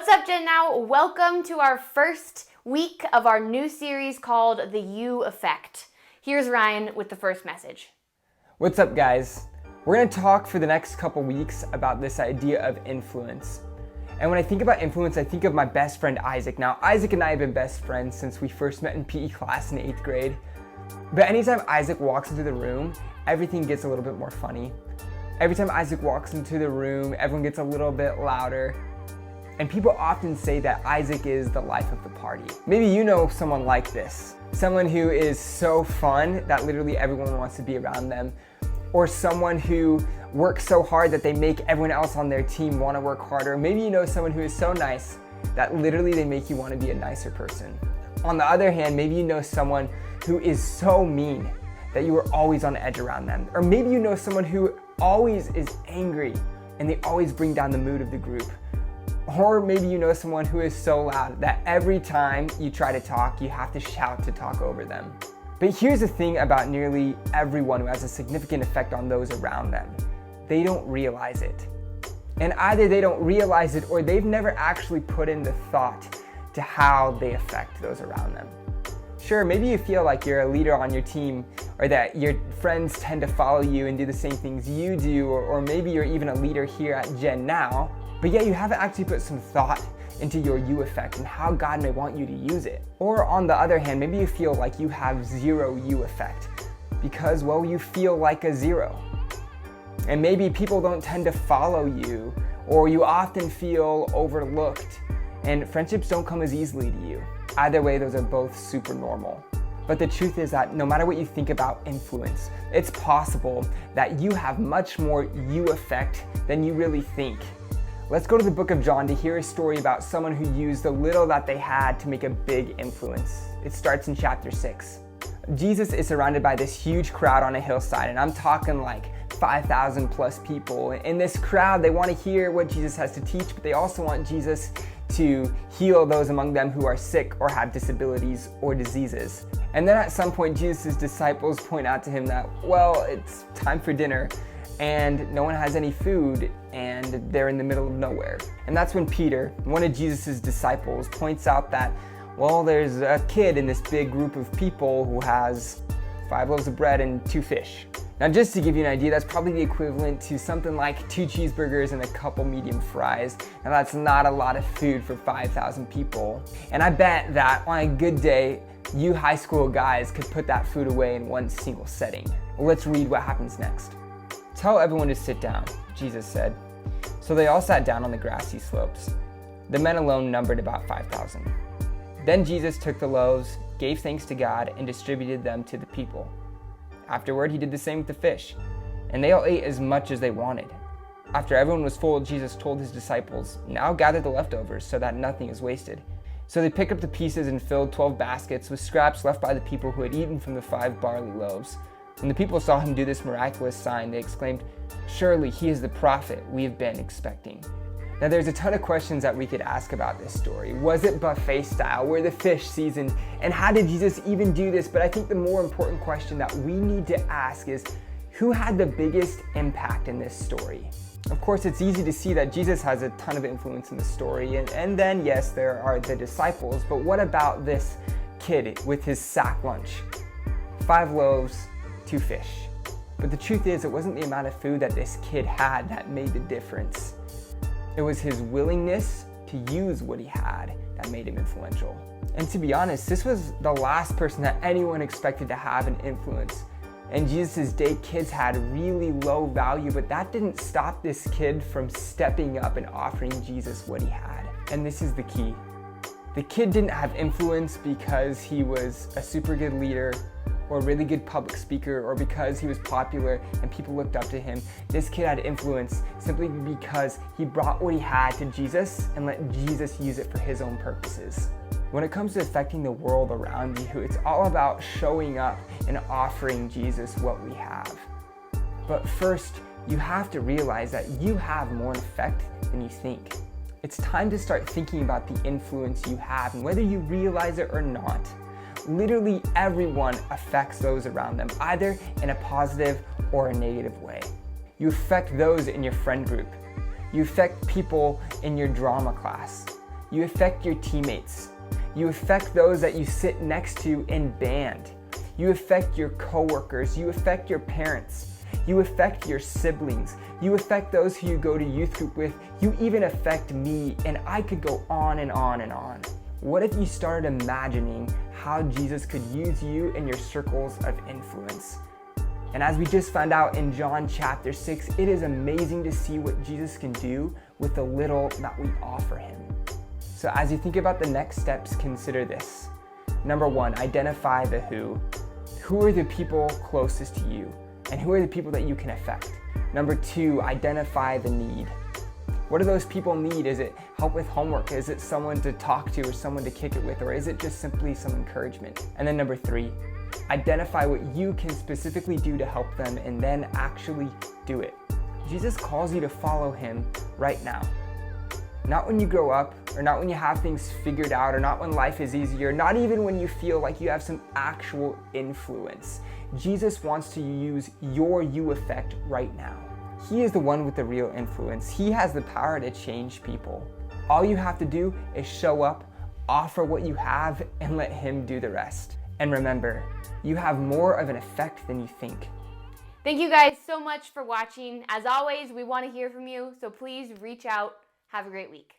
What's up, GENNOW? Welcome to our first week of our new series called The You Effect. Here's Ryan with the first message. What's up, guys? We're going to talk for the next couple weeks about this idea of influence. And when I think about influence, I think of my best friend Isaac. Now, Isaac and I have been best friends since we first met in PE class in 8th grade. But anytime Isaac walks into the room, everything gets a little bit more funny. Every time Isaac walks into the room, everyone gets a little bit louder. And people often say that Isaac is the life of the party. Maybe you know someone like this. Someone who is so fun that literally everyone wants to be around them. Or someone who works so hard that they make everyone else on their team want to work harder. Maybe you know someone who is so nice that literally they make you want to be a nicer person. On the other hand, maybe you know someone who is so mean that you are always on edge around them. Or maybe you know someone who always is angry and they always bring down the mood of the group. Or maybe you know someone who is so loud that every time you try to talk, you have to shout to talk over them. But here's the thing about nearly everyone who has a significant effect on those around them. They don't realize it. And either they don't realize it or they've never actually put in the thought to how they affect those around them. Sure, maybe you feel like you're a leader on your team or that your friends tend to follow you and do the same things you do, or maybe you're even a leader here at GENNOW, but yet you haven't actually put some thought into your you effect and how God may want you to use it. Or on the other hand, maybe you feel like you have zero you effect because, well, you feel like a zero. And maybe people don't tend to follow you, or you often feel overlooked, and friendships don't come as easily to you. Either way, those are both super normal. But the truth is that no matter what you think about influence, it's possible that you have much more you effect than you really think. Let's go to the book of John to hear a story about someone who used the little that they had to make a big influence. It starts in chapter 6. Jesus is surrounded by this huge crowd on a hillside, and I'm talking like 5,000 plus people. In this crowd, they want to hear what Jesus has to teach, but they also want Jesus to heal those among them who are sick or have disabilities or diseases. And then at some point, Jesus' disciples point out to him that, well, it's time for dinner, and no one has any food, and they're in the middle of nowhere. And that's when Peter, one of Jesus' disciples, points out that, well, there's a kid in this big group of people who has 5 loaves of bread and 2 fish. Now, just to give you an idea, that's probably the equivalent to something like 2 cheeseburgers and a couple medium fries. Now, that's not a lot of food for 5,000 people. And I bet that on a good day, you high school guys could put that food away in one single setting. Well, let's read what happens next. "Tell everyone to sit down," Jesus said. So they all sat down on the grassy slopes. The men alone numbered about 5,000. Then Jesus took the loaves, gave thanks to God, and distributed them to the people. Afterward, he did the same with the fish, and they all ate as much as they wanted. After everyone was full, Jesus told his disciples, "Now gather the leftovers so that nothing is wasted." So they picked up the pieces and filled 12 baskets with scraps left by the people who had eaten from the 5 barley loaves. When the people saw him do this miraculous sign, they exclaimed, "Surely he is the prophet we have been expecting." Now, there's a ton of questions that we could ask about this story. Was it buffet style? Were the fish seasoned? And how did Jesus even do this? But I think the more important question that we need to ask is, who had the biggest impact in this story? Of course, it's easy to see that Jesus has a ton of influence in the story. And then, yes, there are the disciples. But what about this kid with his sack lunch? 5 loaves, 2 fish. But the truth is, it wasn't the amount of food that this kid had that made the difference. It was his willingness to use what he had that made him influential. And to be honest, this was the last person that anyone expected to have an influence. In Jesus' day, kids had really low value, but that didn't stop this kid from stepping up and offering Jesus what he had. And this is the key. The kid didn't have influence because he was a super good leader or a really good public speaker, or because he was popular and people looked up to him. This kid had influence simply because he brought what he had to Jesus and let Jesus use it for his own purposes. When it comes to affecting the world around you, it's all about showing up and offering Jesus what we have. But first, you have to realize that you have more effect than you think. It's time to start thinking about the influence you have, and whether you realize it or not. Literally everyone affects those around them, either in a positive or a negative way. You affect those in your friend group. You affect people in your drama class. You affect your teammates. You affect those that you sit next to in band. You affect your coworkers. You affect your parents. You affect your siblings. You affect those who you go to youth group with. You even affect me, and I could go on and on and on. What if you started imagining how Jesus could use you in your circles of influence? And as we just found out in John chapter 6, it is amazing to see what Jesus can do with the little that we offer him. So as you think about the next steps, consider this. Number 1, identify the who. Who are the people closest to you? And who are the people that you can affect? Number 2, identify the need. What do those people need? Is it help with homework? Is it someone to talk to or someone to kick it with? Or is it just simply some encouragement? And then number 3, identify what you can specifically do to help them and then actually do it. Jesus calls you to follow him right now. Not when you grow up, or not when you have things figured out, or not when life is easier, not even when you feel like you have some actual influence. Jesus wants to use your you effect right now. He is the one with the real influence. He has the power to change people. All you have to do is show up, offer what you have, and let him do the rest. And remember, you have more of an effect than you think. Thank you guys so much for watching. As always, we want to hear from you, so please reach out. Have a great week.